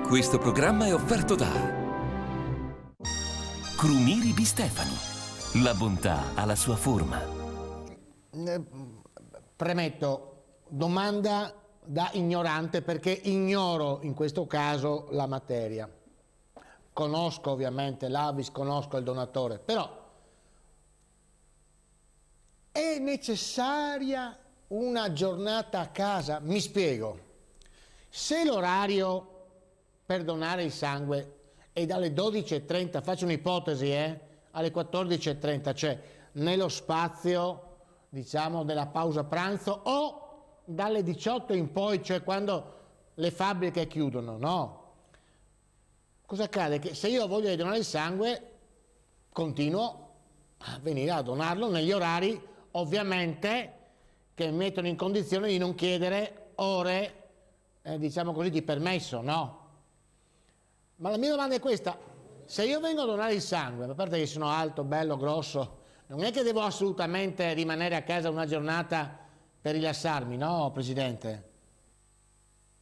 Questo programma è offerto da Crumiri Di Stefano. La bontà ha la sua forma. Premetto, domanda da ignorante perché ignoro in questo caso la materia. Conosco ovviamente l'Avis, conosco il donatore, però è necessaria una giornata a casa? Mi spiego. Se l'orario per donare il sangue è dalle 12:30, faccio un'ipotesi, alle 14:30, cioè nello spazio, diciamo, della pausa pranzo o dalle 18 in poi, cioè quando le fabbriche chiudono, no? Cosa accade? Che se io voglio donare il sangue, continuo a venire a donarlo negli orari, ovviamente, che mi mettono in condizione di non chiedere ore, diciamo così, di permesso, no? Ma la mia domanda è questa: se io vengo a donare il sangue, a parte che sono alto, bello, grosso, non è che devo assolutamente rimanere a casa una giornata per rilassarmi, no, Presidente?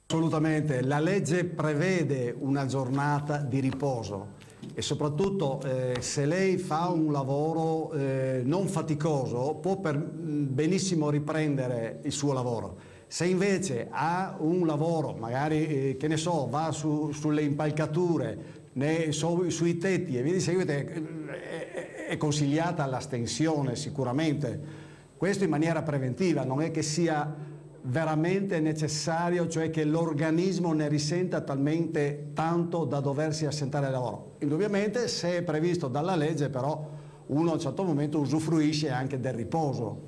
Assolutamente, la legge prevede una giornata di riposo e soprattutto se lei fa un lavoro non faticoso può benissimo riprendere il suo lavoro. Se invece ha un lavoro, magari che ne so, va sulle impalcature, sui tetti e via di seguito, è consigliata l'astensione sicuramente. Questo in maniera preventiva, non è che sia veramente necessario, cioè che l'organismo ne risenta talmente tanto da doversi assentare al lavoro. Indubbiamente, se è previsto dalla legge, però uno a un certo momento usufruisce anche del riposo.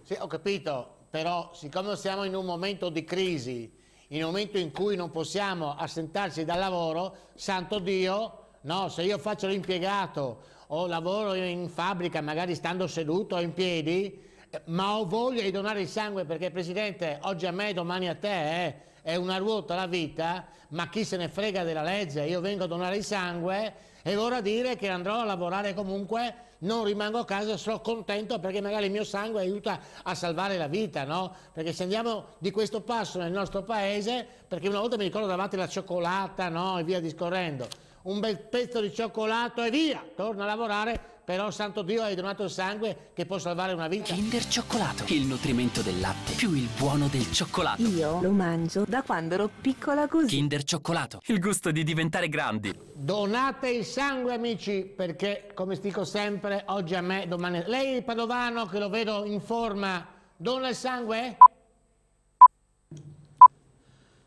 Sì, ho capito, però siccome siamo in un momento di crisi, in un momento in cui non possiamo assentarci dal lavoro, santo Dio, no, se io faccio l'impiegato o lavoro in fabbrica, magari stando seduto o in piedi, ma ho voglia di donare il sangue perché, Presidente, oggi a me, domani a te, è una ruota la vita, ma chi se ne frega della legge? Io vengo a donare il sangue e vorrà dire che andrò a lavorare comunque, non rimango a casa, sono contento perché magari il mio sangue aiuta a salvare la vita, no? Perché se andiamo di questo passo nel nostro paese, perché una volta mi ricordo davanti la cioccolata, no? E via discorrendo, un bel pezzo di cioccolato e via, torno a lavorare. Però, santo Dio, hai donato il sangue che può salvare una vita. Kinder Cioccolato, il nutrimento del latte più il buono del cioccolato. Io lo mangio da quando ero piccola così. Kinder Cioccolato, il gusto di diventare grandi. Donate il sangue, amici, perché, come dico sempre, oggi a me, domani... Lei, Padovano, che lo vedo in forma, dona il sangue?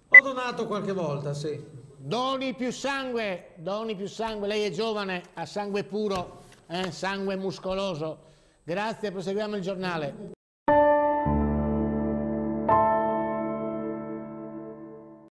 Ho donato qualche volta, sì. Doni più sangue, lei è giovane, ha sangue puro. Sangue muscoloso. Grazie, proseguiamo il giornale.